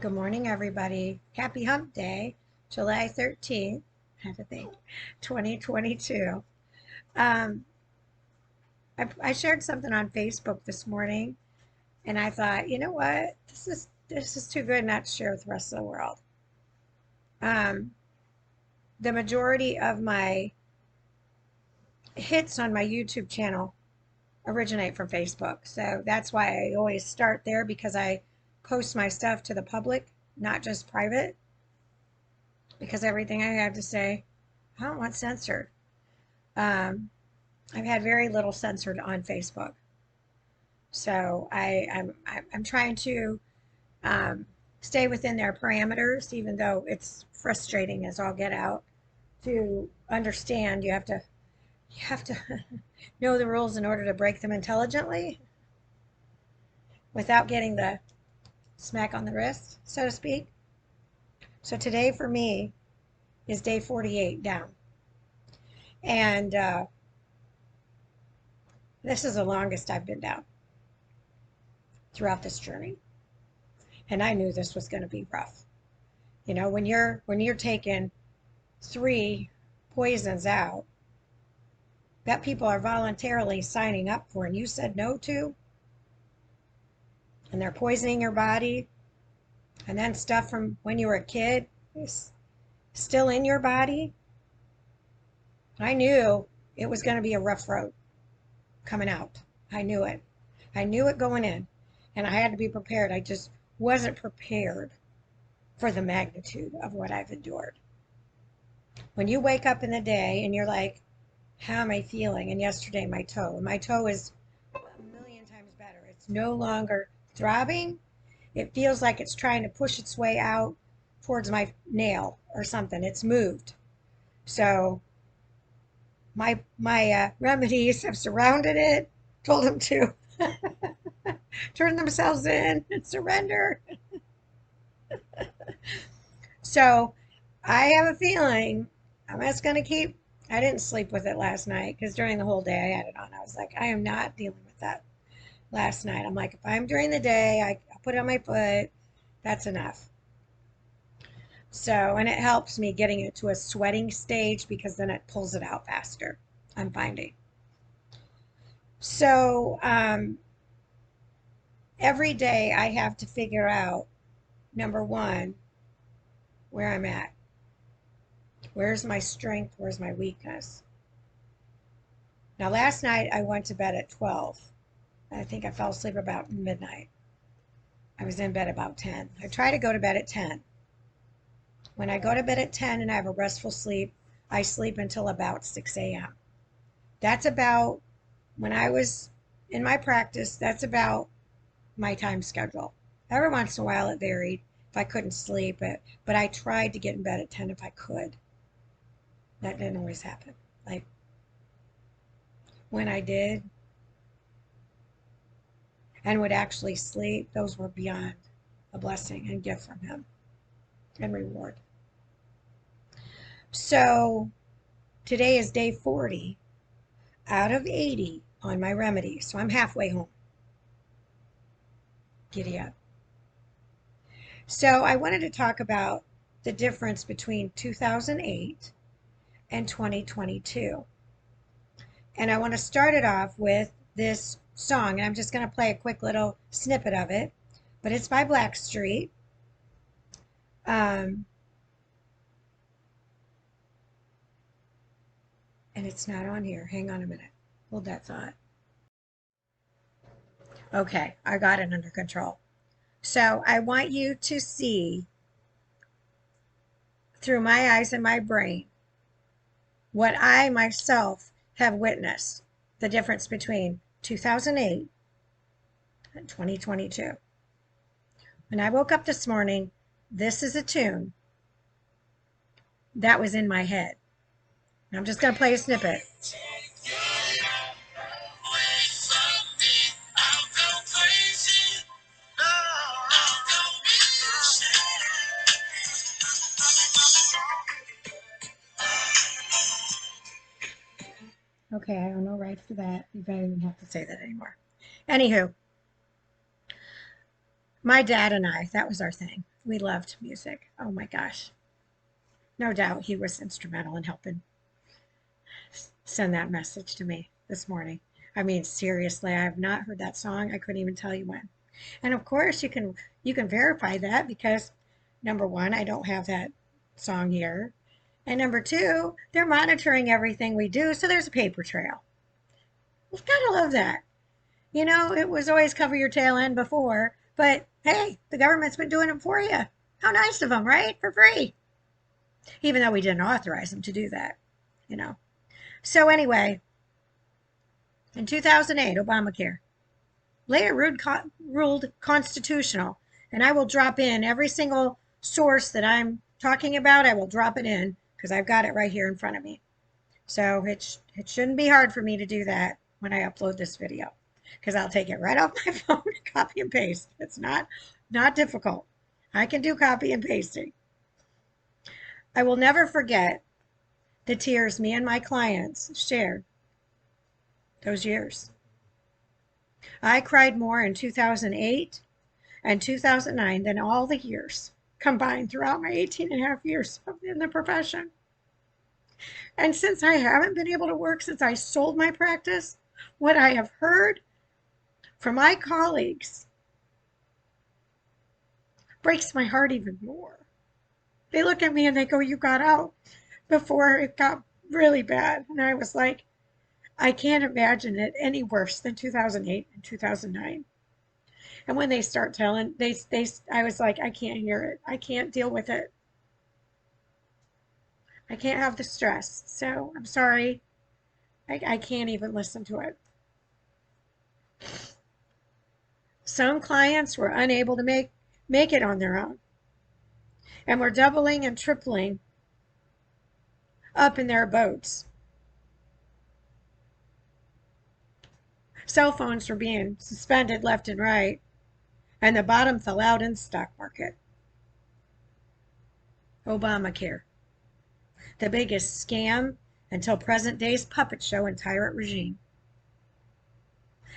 Good morning, everybody. Happy Hump Day, July 13th, I have to think, 2022. Um, I shared something on Facebook this morning, and I thought, you know what? This is too good not to share with the rest of the world. Um, the majority of my hits on my YouTube channel originate from Facebook. So that's why I always start there because I post my stuff to the public, not just private, because everything I have to say, I don't want censored. Um, I've had very little censored on Facebook, so I'm trying to um, stay within their parameters, even though it's frustrating as all get out to understand. You have to know the rules in order to break them intelligently without getting the smack on the wrist, so to speak. So today for me is day 48 down, and this is the longest I've been down throughout this journey. And I knew this was going to be rough. You know, when you're taking three poisons out that people are voluntarily signing up for and you said no to, and they're poisoning your body, and then stuff from when you were a kid is still in your body, I knew it was going to be a rough road coming out. I knew it. I knew it going in, and I had to be prepared. I just wasn't prepared for the magnitude of what I've endured. When you wake up in the day and you're like, how am I feeling? And yesterday, my toe is a million times better. It's no longer throbbing. It feels like it's trying to push its way out towards my nail or something. It's moved. So my remedies have surrounded it, told them to turn themselves in and surrender. So I have a feeling I'm just going to keep. I didn't sleep with it last night because during the whole day I had it on. I was like, I am not dealing with that last night. I'm like, if I'm during the day, I put it on my foot. That's enough. So, and it helps me getting it to a sweating stage because then it pulls it out faster, I'm finding. So, every day I have to figure out, number one, where I'm at. Where's my strength? Where's my weakness? Now, last night I went to bed at 12. I think I fell asleep about midnight. I was in bed about 10. I try to go to bed at 10. When I go to bed at 10 and I have a restful sleep, I sleep until about 6 a.m. That's about, when I was in my practice, that's about my time schedule. Every once in a while it varied if I couldn't sleep, but I tried to get in bed at 10 if I could. That didn't always happen. Like when I did and would actually sleep, those were beyond a blessing and gift from him and reward. So today is day 40 out of 80 on my remedy. So I'm halfway home. Giddy up. So I wanted to talk about the difference between 2008 and 2022. And I want to start it off with this song. And I'm just going to play a quick little snippet of it. But it's by Blackstreet. Um, and it's not on here. Hang on a minute. Hold that thought. Okay, I got it under control. So I want you to see through my eyes and my brain what I myself have witnessed, the difference between 2008 and 2022. When I woke up this morning, this is a tune that was in my head. And I'm just going to play a snippet. Okay, I don't know right for that. You don't even have to say that anymore. Anywho, My dad and I, that was our thing. We loved music. Oh my gosh. No doubt he was instrumental in helping send that message to me this morning. I mean, seriously, I have not heard that song. I couldn't even tell you when. And of course, you can verify that because number one, I don't have that song here. And number two, they're monitoring everything we do, so there's a paper trail. You've got to love that. You know, it was always cover your tail end before, but hey, the government's been doing it for you. How nice of them, right? For free. Even though we didn't authorize them to do that, you know. So anyway, in 2008, Obamacare later ruled constitutional, and I will drop in every single source that I'm talking about. I will drop it in because I've got it right here in front of me. So it shouldn't be hard for me to do that when I upload this video because I'll take it right off my phone and copy and paste. It's not difficult. I can do copy and pasting. I will never forget the tears me and my clients shared those years. I cried more in 2008 and 2009 than all the years combined throughout my 18 and a half years in the profession. And since I haven't been able to work since I sold my practice, what I have heard from my colleagues breaks my heart even more. They look at me and they go, "You got out before it got really bad." And I was like, I can't imagine it any worse than 2008 and 2009. And when they start telling, I was like, I can't hear it. I can't deal with it. I can't have the stress. So I'm sorry. I can't even listen to it. Some clients were unable to make it on their own and were doubling and tripling up in their boats. Cell phones were being suspended left and right, and the bottom fell out in the stock market. Obamacare, the biggest scam until present day's puppet show and tyrant regime.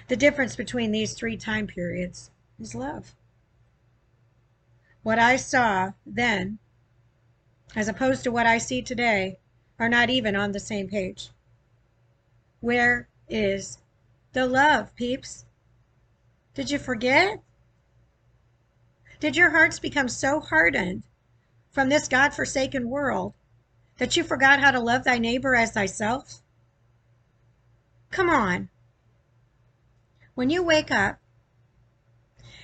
The difference between these three time periods is love. What I saw then, as opposed to what I see today, are not even on the same page. Where is the love, peeps? Did you forget? Did your hearts become so hardened from this God-forsaken world that you forgot how to love thy neighbor as thyself? Come on. When you wake up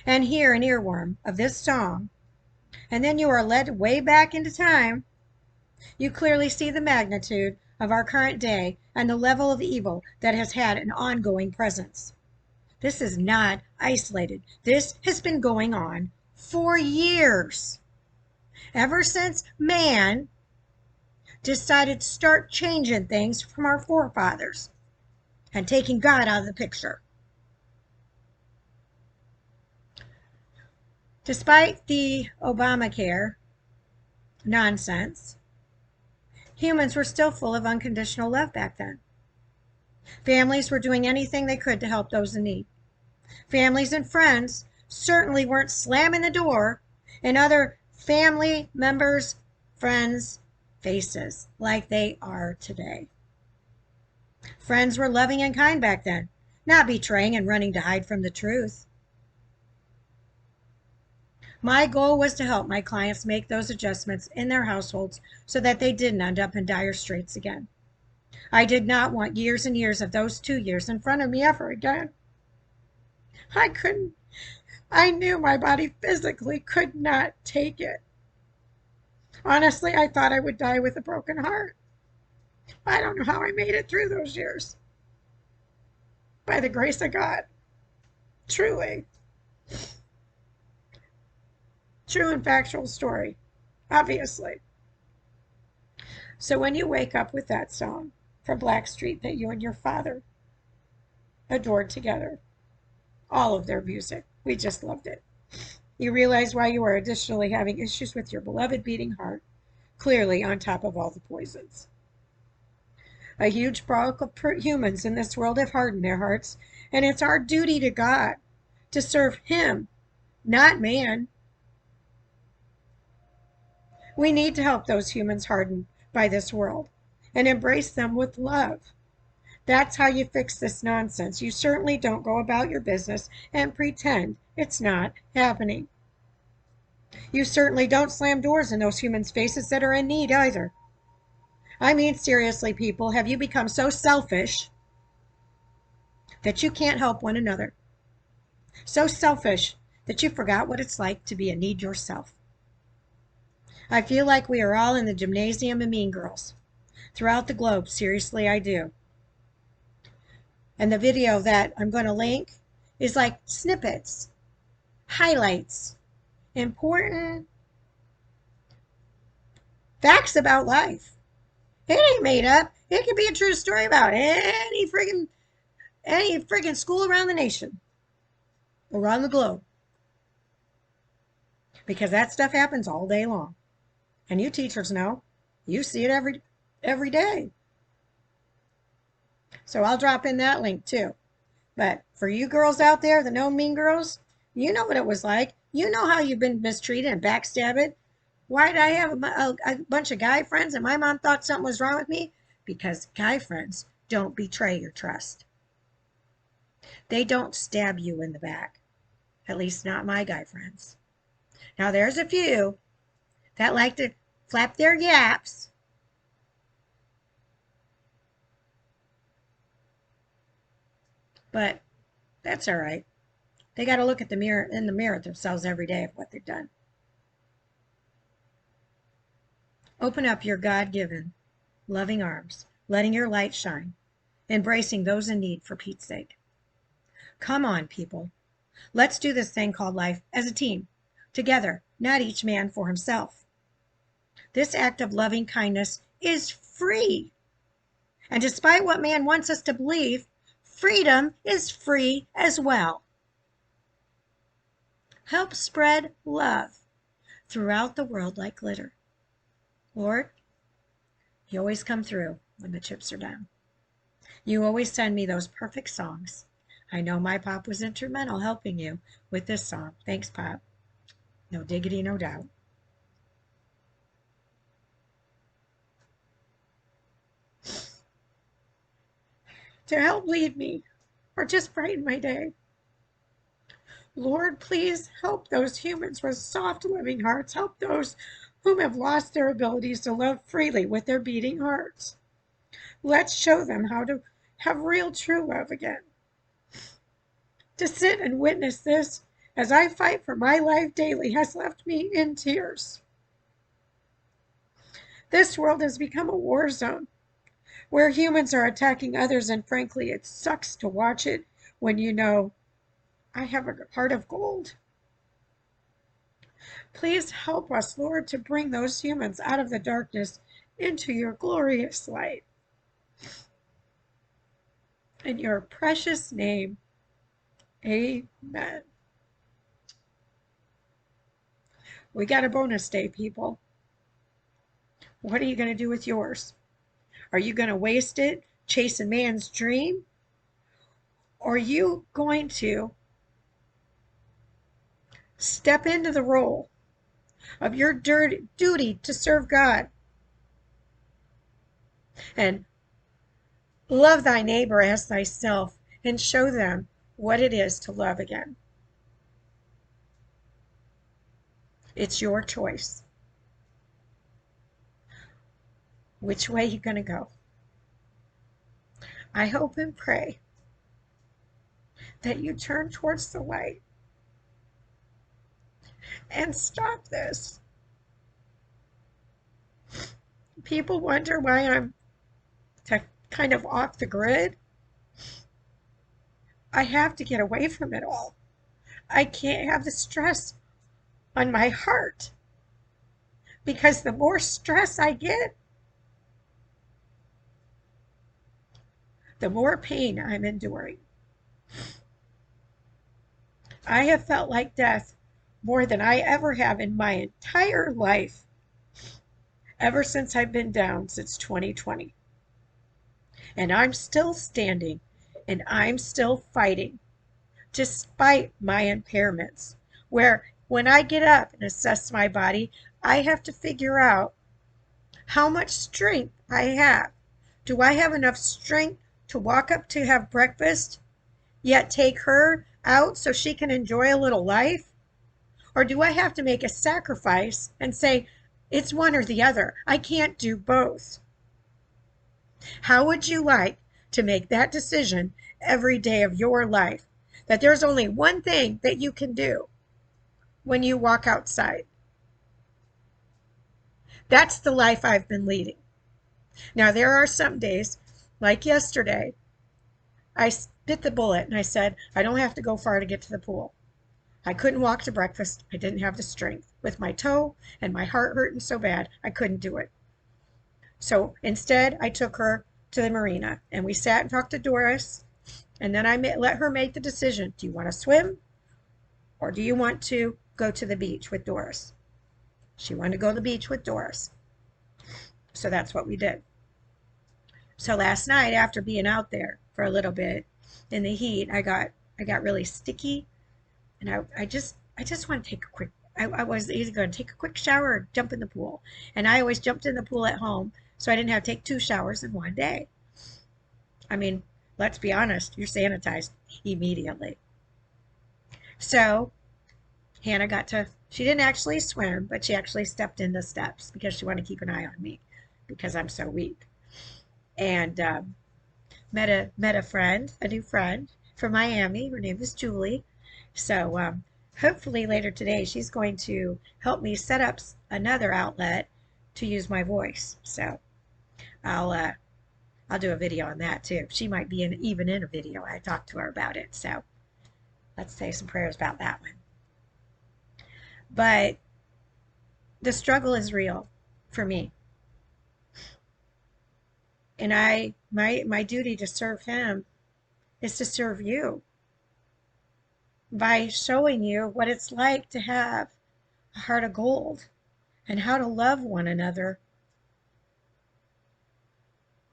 and hear an earworm of this song, and then you are led way back into time, you clearly see the magnitude of our current day and the level of evil that has had an ongoing presence. This is not isolated. This has been going on for years. Ever since man decided to start changing things from our forefathers and taking God out of the picture. Despite the Obamacare nonsense, humans were still full of unconditional love back then. Families were doing anything they could to help those in need. Families and friends certainly weren't slamming the door in other family members' friends' faces like they are today. Friends were loving and kind back then, not betraying and running to hide from the truth. My goal was to help my clients make those adjustments in their households so that they didn't end up in dire straits again. I did not want years and years of those 2 years in front of me ever again. I knew my body physically could not take it. Honestly, I thought I would die with a broken heart. I don't know how I made it through those years. By the grace of God. Truly. True and factual story, obviously. So when you wake up with that song from Blackstreet that you and your father adored together, all of their music, we just loved it. You realize why you are additionally having issues with your beloved beating heart, clearly on top of all the poisons. A huge bulk of humans in this world have hardened their hearts, and it's our duty to God to serve Him not man. We need to help those humans hardened by this world and embrace them with love. That's how you fix this nonsense. You certainly don't go about your business and pretend it's not happening. You certainly don't slam doors in those humans' faces that are in need either. I mean, seriously, people, have you become so selfish that you can't help one another? So selfish that you forgot what it's like to be in need yourself. I feel like we are all in the gymnasium of mean girls throughout the globe. Seriously, I do. And the video that I'm going to link is like snippets, highlights, important facts about life. It ain't made up. It could be a true story about any friggin' school around the nation, around the globe. Because that stuff happens all day long. And you teachers know. You see it every day. So I'll drop in that link too. But for you girls out there, the no mean girls, you know what it was like. You know how you've been mistreated and backstabbed. Why did I have a bunch of guy friends and my mom thought something was wrong with me? Because guy friends don't betray your trust. They don't stab you in the back. At least not my guy friends. Now there's a few that like to flap their yaps. But that's all right. They got to look at the mirror at themselves every day of what they've done. Open up your God-given, loving arms, letting your light shine, embracing those in need for Pete's sake. Come on, people. Let's do this thing called life as a team, together, not each man for himself. This act of loving kindness is free. And despite what man wants us to believe, freedom is free as well. Help spread love throughout the world like glitter. Lord, you always come through when the chips are down. You always send me those perfect songs. I know my Pop was instrumental helping you with this song. Thanks, Pop. No diggity, no doubt. To help lead me or just brighten my day. Lord, please help those humans with soft, loving hearts. Help those whom have lost their abilities to love freely with their beating hearts. Let's show them how to have real, true love again. To sit and witness this as I fight for my life daily has left me in tears. This world has become a war zone where humans are attacking others, and frankly, it sucks to watch it when you know I have a heart of gold. Please help us, Lord, to bring those humans out of the darkness into your glorious light. In your precious name, amen. We got a bonus day, people. What are you going to do with yours? Are you going to waste it chasing man's dream? Or are you going to step into the role of your duty to serve God and love thy neighbor as thyself and show them what it is to love again? It's your choice. Which way you going to go? I hope and pray that you turn towards the light and stop this. People wonder why I'm kind of off the grid. I have to get away from it all. I can't have the stress on my heart, because the more stress I get, the more pain I'm enduring. I have felt like death more than I ever have in my entire life, ever since I've been down since 2020. And I'm still standing, and I'm still fighting, despite my impairments, where when I get up and assess my body, I have to figure out how much strength I have. Do I have enough strength to walk up to have breakfast, yet take her out so she can enjoy a little life? Or do I have to make a sacrifice and say, it's one or the other? I can't do both. How would you like to make that decision every day of your life? That there's only one thing that you can do when you walk outside. That's the life I've been leading. Now, there are some days, like yesterday, I bit the bullet and I said, I don't have to go far to get to the pool. I couldn't walk to breakfast. I didn't have the strength with my toe and my heart hurting so bad, I couldn't do it. So instead, I took her to the marina and we sat and talked to Doris. And then I let her make the decision. Do you want to swim or do you want to go to the beach with Doris? She wanted to go to the beach with Doris. So that's what we did. So last night, after being out there for a little bit in the heat, I got really sticky, and I just want to take a quick. I was either going to take a quick shower or jump in the pool, and I always jumped in the pool at home, so I didn't have to take 2 showers in one day. I mean, let's be honest, you're sanitized immediately. So Hannah got to. She didn't actually swim, but she actually stepped in the steps because she wanted to keep an eye on me because I'm so weak. And met a friend, a new friend from Miami. Her name is Julie. So hopefully later today she's going to help me set up another outlet to use my voice. So I'll do a video on that too. She might be even in a video. I talked to her about it. So let's say some prayers about that one. But the struggle is real for me. And my duty to serve him is to serve you by showing you what it's like to have a heart of gold and how to love one another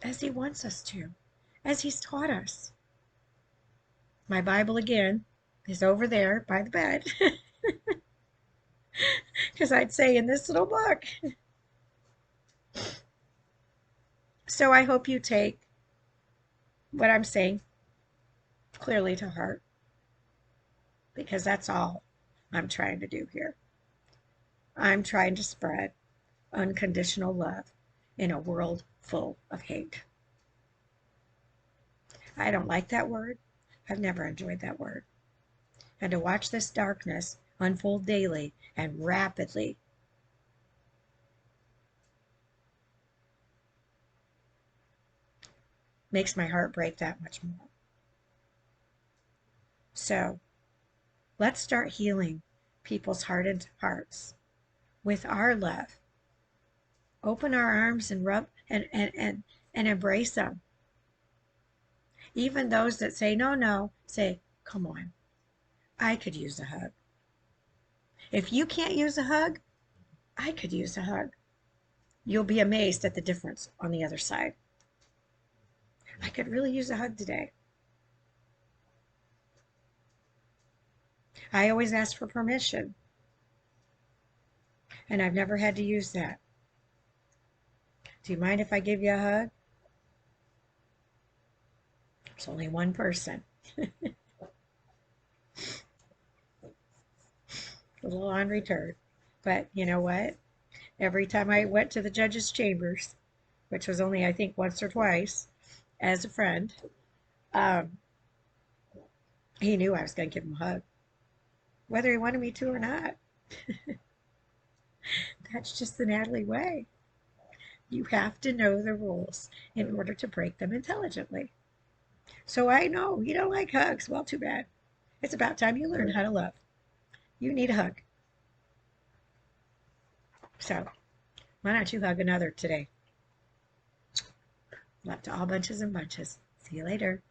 as he wants us to, as he's taught us. My Bible again is over there by the bed because I'd say in this little book. So I hope you take what I'm saying clearly to heart, because that's all I'm trying to do here. I'm trying to spread unconditional love in a world full of hate. I don't like that word. I've never enjoyed that word. And to watch this darkness unfold daily and rapidly makes my heart break that much more. So let's start healing people's hardened hearts with our love. Open our arms and rub and embrace them. Even those that say no, say, come on, I could use a hug. If you can't use a hug, I could use a hug. You'll be amazed at the difference on the other side. I could really use a hug today. I always ask for permission, and I've never had to use that. Do you mind if I give you a hug? There's only one person. A little on return. But you know what? Every time I went to the judge's chambers, which was only, I think, once or twice, as a friend, he knew I was going to give him a hug, whether he wanted me to or not. That's just the Natalie way. You have to know the rules in order to break them intelligently. So I know you don't like hugs. Well, too bad. It's about time you learn how to love. You need a hug. So why don't you hug another today? Love to all bunches and bunches. See you later.